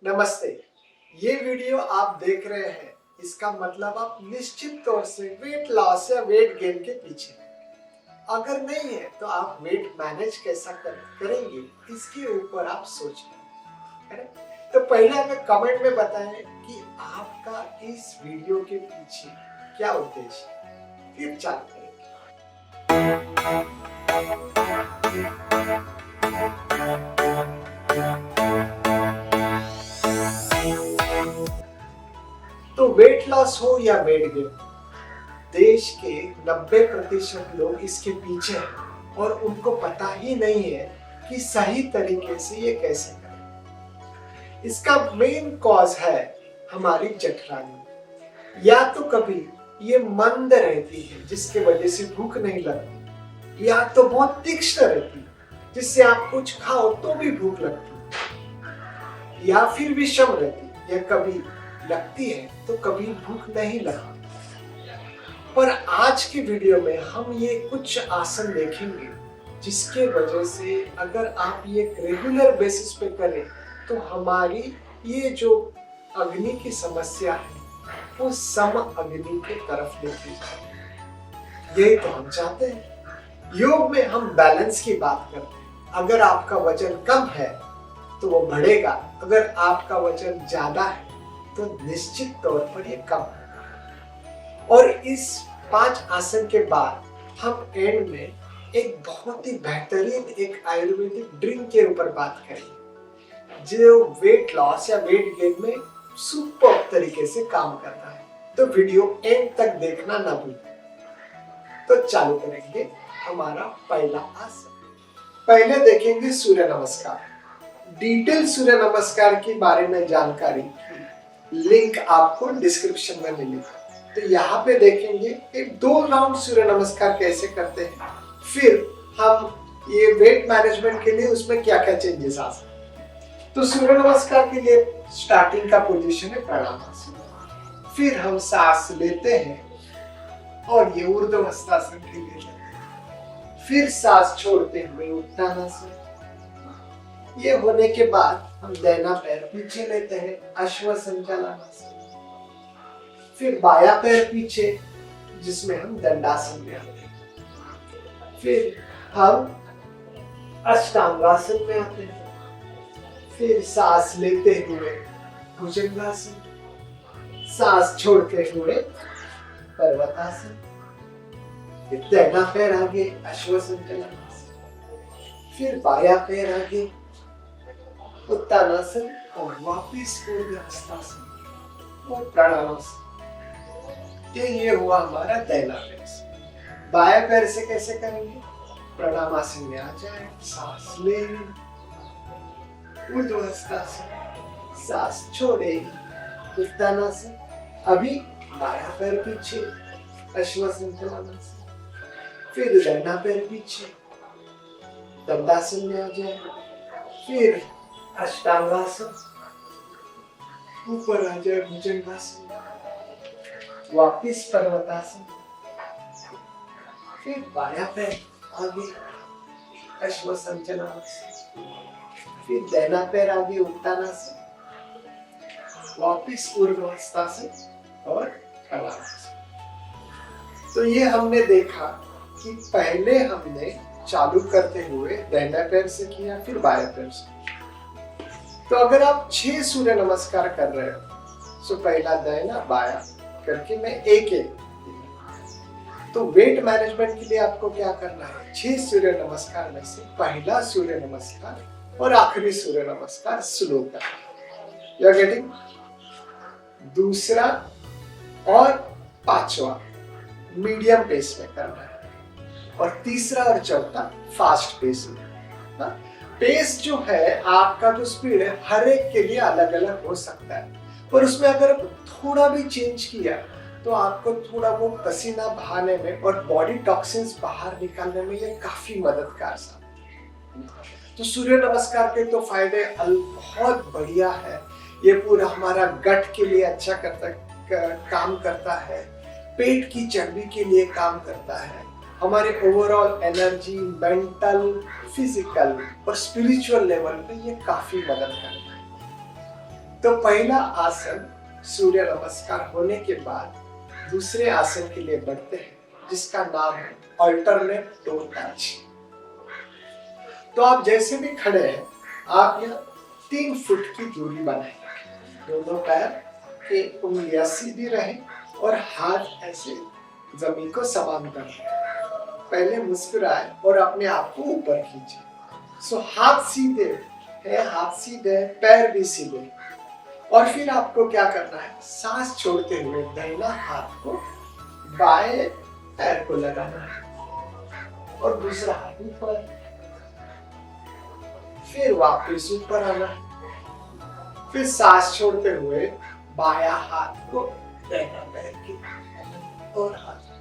नमस्ते। ये वीडियो आप देख रहे हैं, इसका मतलब आप निश्चित तौर से वेट लॉस या वेट गेन के पीछे हैं। अगर नहीं है तो आप वेट मैनेज कैसा करेंगे इसके ऊपर आप सोच रहे हैं। तो पहले हमें कमेंट में बताएं कि आपका इस वीडियो के पीछे क्या उद्देश्य है, फिर चालू करेंगे। तो वेट लॉस हो या वेट गेन, देश के 90% लोग इसके पीछे हैं और उनको पता ही नहीं है कि सही तरीके से ये कैसे करें। इसका मेन कॉज है हमारी जठराग्नि। या तो कभी ये मंद रहती है जिसके वजह से भूख नहीं लगती, या तो बहुत तीक्ष्ण रहती है जिससे आप कुछ खाओ तो भी भूख लगती है, या फिर विषम रहती है, या कभी लगती है तो कभी भूख नहीं लगती। पर आज के वीडियो में हम ये कुछ आसन देखेंगे जिसके वजह से अगर आप ये रेगुलर बेसिस पे करें तो हमारी ये जो अग्नि की समस्या है वो सम अग्नि की तरफ लेके जाए। यही तो हम चाहते हैं। योग में हम बैलेंस की बात करते हैं। अगर आपका वजन कम है तो वो बढ़ेगा, अगर आपका वजन ज्यादा है तो निश्चित तौर पर ये कम होगा। और इस 5 आसन के बाद हम एंड में एक बहुत ही बेहतरीन एक आयुर्वेदिक ड्रिंक के ऊपर बात करेंगे जो वेट लॉस या वेट गेन में सुपर तरीके से काम करता है। तो वीडियो एंड तक देखना ना भूलें। तो चालू करेंगे हमारा पहला आसन। पहले देखेंगे सूर्य नमस्कार। डिटेल सूर्य नमस्कार के बारे में जानकारी की लिंक आपको डिस्क्रिप्शन में मिलेगी। तो यहाँ पे देखेंगे एक 2 राउंड सूर्य नमस्कार कैसे करते हैं, फिर हम ये वेट मैनेजमेंट के लिए उसमें क्या क्या चेंजेस आ सकते हैं। तो सूर्य नमस्कार के लिए स्टार्टिंग का पोजीशन है प्राणायाम। फिर हम सांस लेते हैं और ये ऊर्ध्वस्थासन के लिए लेते हैं। फिर सांस छोड़ते हुए उत्तानासन। ये होने के बाद हम दाहिना पैर पीछे लेते हैं, अश्वसंचालनासन। फिर बाया पैर पीछे जिसमें हम दंडासन में आते हैं। फिर हम अष्टांगासन में आते हैं। फिर सांस लेते हुए भुजंगासन, सांस छोड़ते हुए पर्वतासन। फिर दाहिना पैर आगे अश्वसंचालनासन। फिर बाया पैर आगे उत्तानासन और वापिस ऊर्ध्वस्थासन और प्राणायामासन। ये हुआ हमारा दाहिना पैर। बाया पैर से कैसे करेंगे? प्राणायामासन में आ जाए, सांस ले, ऊर्ध्वस्थासन, सांस छोड़े, उत्तानासन। अभी बाया पैर पीछे, अश्वसंचालनासन। फिर दाहिना पैर पीछे, दंडासन में आ जाए। फिर अष्टांगासन, ऊपर आ जाए भुजंगासन, वापिस पर्वतासन। फिर बाया पैर आगे अश्वसंचालनासन। फिर दाहिना पैर आगे उत्तानासन, वापिस ऊर्ध्वस्थासन और प्राणायामासन। तो ये हमने देखा कि पहले हमने चालू करते हुए दाहिना पैर से किया, फिर बाया पैर से। तो अगर आप 6 सूर्य नमस्कार कर रहे हो तो पहला दाहिना बाया करके मैं एक तो वेट मैनेजमेंट के लिए आपको क्या करना है, 6 सूर्य नमस्कार में से पहला सूर्य नमस्कार और आखिरी सूर्य नमस्कार स्लो करना। You are getting? दूसरा और 5वां मीडियम पेस में करना है और तीसरा और चौथा फास्ट पेस में। पेस जो है आपका जो स्पीड है हर एक के लिए अलग अलग हो सकता है, पर उसमें अगर थोड़ा भी चेंज किया तो आपको थोड़ा वो पसीना बहाने में और बॉडी टॉक्सिन्स बाहर निकालने में ये काफी मददगार साबित है। तो सूर्य नमस्कार के तो फायदे बहुत बढ़िया है। ये पूरा हमारा गट के लिए अच्छा काम करता है, पेट की चर्बी के लिए काम करता है, हमारे ओवरऑल एनर्जी, मेंटल, फिजिकल और स्पिरिचुअल लेवल पे ये काफी मदद करता है। तो पहला आसन सूर्य नमस्कार होने के बाद दूसरे आसन के लिए बढ़ते हैं जिसका नाम है अल्टरनेट टो टच। तो आप जैसे भी खड़े हैं, आप यहाँ 3 फुट की दूरी बनाएं। दोनों पैर की उंगलियां सीधी रहे और हाथ ऐसे जमीन को समान कर लें। पहले मुस्कुराए और अपने आप को ऊपर खींचे। सो हाथ सीधे है, हाथ सीधे, पैर भी सीधे। और फिर आपको क्या करना है, सांस छोड़ते हुए दाहिना हाथ को बाएं पैर को लगाना है और दूसरा हाथ ऊपर, फिर वापस ऊपर आना है। फिर सांस छोड़ते हुए बायां हाथ को दाहिना पैर की और हाथ।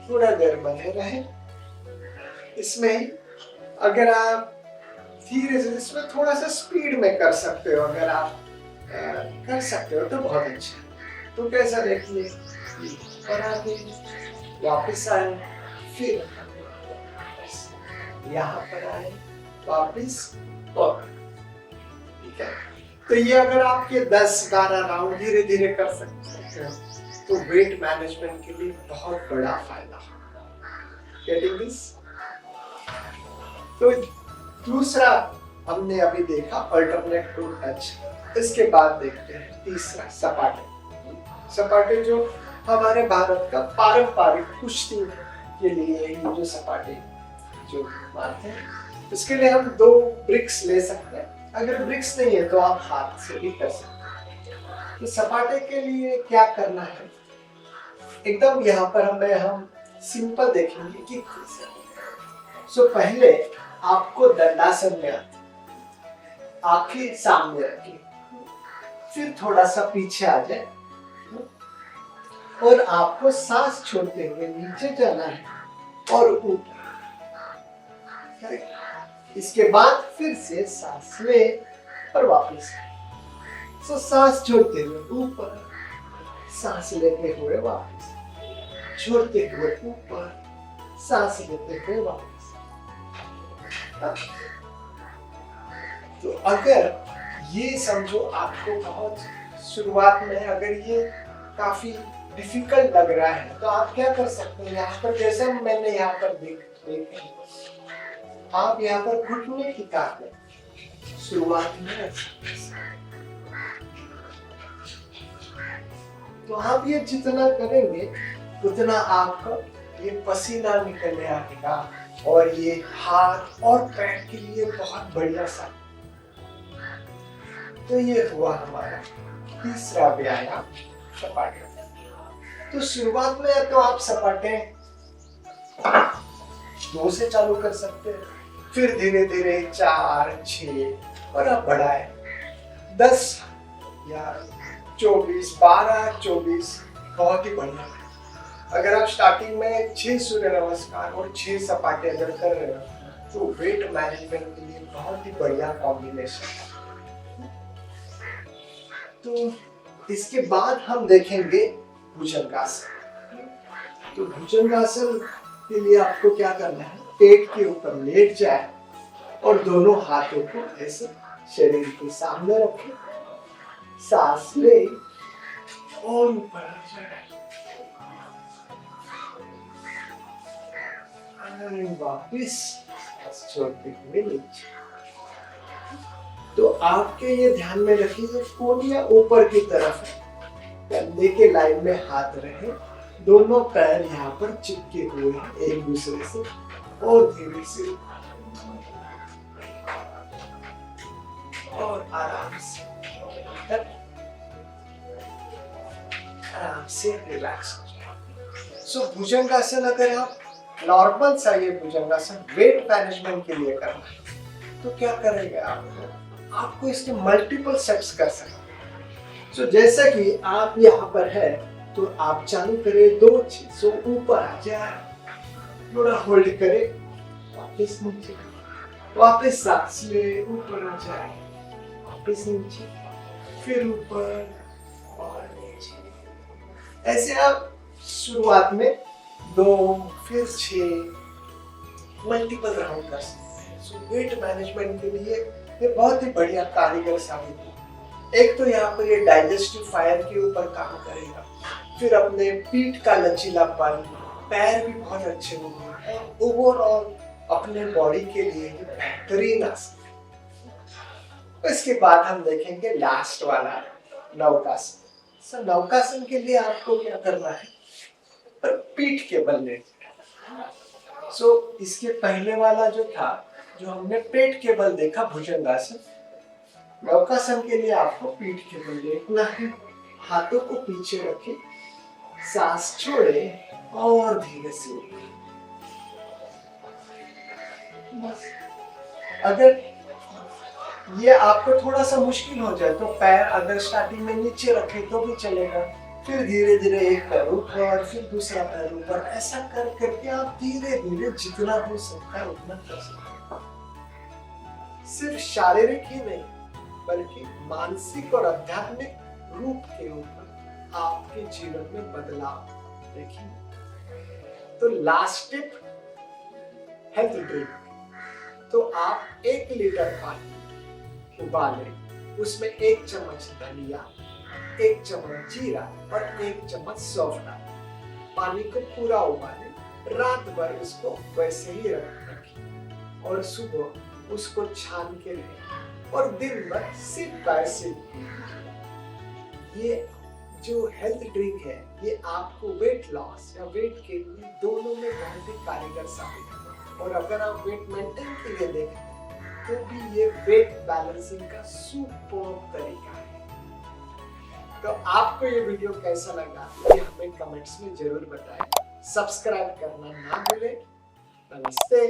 थोड़ा देर बने रहे इसमें ही। अगर आप धीरे से इसमें थोड़ा सा स्पीड में कर सकते हो, अगर आप कर सकते हो तो बहुत अच्छा। तो कैसा देखिए, और आगे वापस आए, फिर यहाँ पर आए, वापस और, ठीक है। तो ये अगर आपके 10-12 राउंड धीरे धीरे कर सकते हो तो वेट मैनेजमेंट के लिए बहुत बड़ा फायदा। Getting this? तो दूसरा हमने अभी देखा अल्टरनेट टू टच। इसके बाद देखते हैं तीसरा सपाटे। सपाटे जो हमारे भारत का पारंपरिक कुश्ती के लिए ये जो सपाटे जो मारते हैं, इसके लिए हम 2 ब्रिक्स ले सकते हैं। अगर ब्रिक्स नहीं है तो आप हाथ से भी कर सकते हैं। तो सपाटे के लिए क्या करना है, एकदम यहाँ पर हम सिंपल देखेंगे कि सो पहले आपको दंडासन में आंखें सामने रखिए, फिर थोड़ा सा पीछे आ जाए और आपको सांस छोड़ते हुए नीचे जाना है और ऊपर। इसके बाद फिर से सांस ले और वापस। सो सांस छोड़ते हुए ऊपर, सांस लेते हुए वापस, छोड़ते हुए ऊपर, सांस लेते हुए वापस। तो अगर ये समझो आपको बहुत शुरुआत में अगर ये काफी डिफिकल्ट लग रहा है तो आप क्या कर सकते हैं, यहाँ पर जैसे मैंने यहाँ पर देख आप यहाँ पर घुटने की ताकत शुरुआत में रख सकते हैं। तो आप ये जितना करेंगे उतना आपका ये पसीना निकलने आएगा और ये हाथ और पैर के लिए बहुत बढ़िया सा। तो ये हुआ हमारा तीसरा व्यायाम सपाटे। तो शुरुआत में तो आप सपाटे 2 से चालू कर सकते हैं, फिर धीरे धीरे 4, 6 और आप बढ़ाए 10 या 24, 12, 24, बहुत ही बढ़िया। अगर आप स्टार्टिंग में 6 सूर्य नमस्कार और 6 सपाटे अगर कर रहे हो तो वेट मैनेजमेंट के लिए बहुत ही बढ़िया कॉम्बिनेशन है। तो इसके बाद हम देखेंगे भुजंगासन। तो भुजंगासन के लिए आपको क्या करना है, पेट के ऊपर लेट जाए और दोनों हाथों को ऐसे शरीर के सामने रखें, सांस ले और ऊपर आ जाए, वापिस छोड़ते हुए नीचे। तो आपके ये ध्यान में रखिए कोहनियां ऊपर की तरफ है, कंधे के लाइन में हाथ रहे, दोनों पैर यहाँ पर चिपके हुए हैं एक दूसरे से और धीरे से और आराम से रिलैक्स हो जाए। सो भुजंगासन अगर आप नॉर्मल सा ये भुजंगासन वेट मैनेजमेंट के लिए करना है तो क्या करेंगे आपको इसके मल्टीपल सेट्स कर सकते हैं। सो जैसा कि आप यहाँ पर है तो आप चालू करें 2 सो ऊपर आ जाए, थोड़ा होल्ड करें, वापस नीचे, वापस सांस ले, ऊपर आ जाए, वापस नीचे, फिर ऊपर और नीचे। ऐसे आप शुरुआत में 2 फिर 6 मल्टीपल राउंड कर सकते हैं। सो वेट मैनेजमेंट के लिए ये बहुत ही बढ़िया कारीगर साबित हुआ। एक तो यहाँ पर ये डाइजेस्टिव फायर के ऊपर काम करेगा, फिर अपने पीठ का लचीलापन, पैर भी बहुत अच्छे होंगे और ओवरऑल अपने बॉडी के लिए ये बेहतरीन आसन। इसके बाद हम देखेंगे लास्ट वाला नौकासन। नौकासन के लिए आपको क्या करना है, पीठ के बल लेना। इसके पहले वाला जो था, जो हमने पेट के बल देखा भुजंगासन, नौकासन के लिए आपको पीठ के बल देखना है। हाथों को पीछे रखें, सांस छोड़े और धीरे से ऊपर। अगर ये आपको थोड़ा सा मुश्किल हो जाए तो पैर अगर स्टार्टिंग में नीचे रखे तो भी चलेगा, फिर धीरे धीरे एक पैर ऊपर, फिर दूसरा पैर ऊपर, ऐसा कर करके आप धीरे धीरे जितना हो सकता है उतना कर सकते हैं। सिर्फ शारीरिक ही नहीं बल्कि मानसिक और आध्यात्मिक रूप के ऊपर आपके जीवन में बदलाव देखिए। तो लास्ट टिप, हेल्थ ड्रिंक। तो आप 1 लीटर पानी उबालें, उसमें 1 चम्मच धनिया, 1 चम्मच जीरा और 1 चम्मच सौंफ डालें। पानी को पूरा उबालें, रात भर उसको वैसे ही रखें और सुबह उसको छान के लें और दिन भर सिप बाय सिप। ये जो हेल्थ ड्रिंक है ये आपको वेट लॉस या वेट गेन दोनों में बहुत ही कारगर साबित है। और अगर आप वेट मेंटेन के लिए देखें तो भी ये वेट बैलेंसिंग का सुपर तरीका है। तो आपको ये वीडियो कैसा लगा ये हमें कमेंट्स में जरूर बताएं। सब्सक्राइब करना ना भूलें। नमस्ते।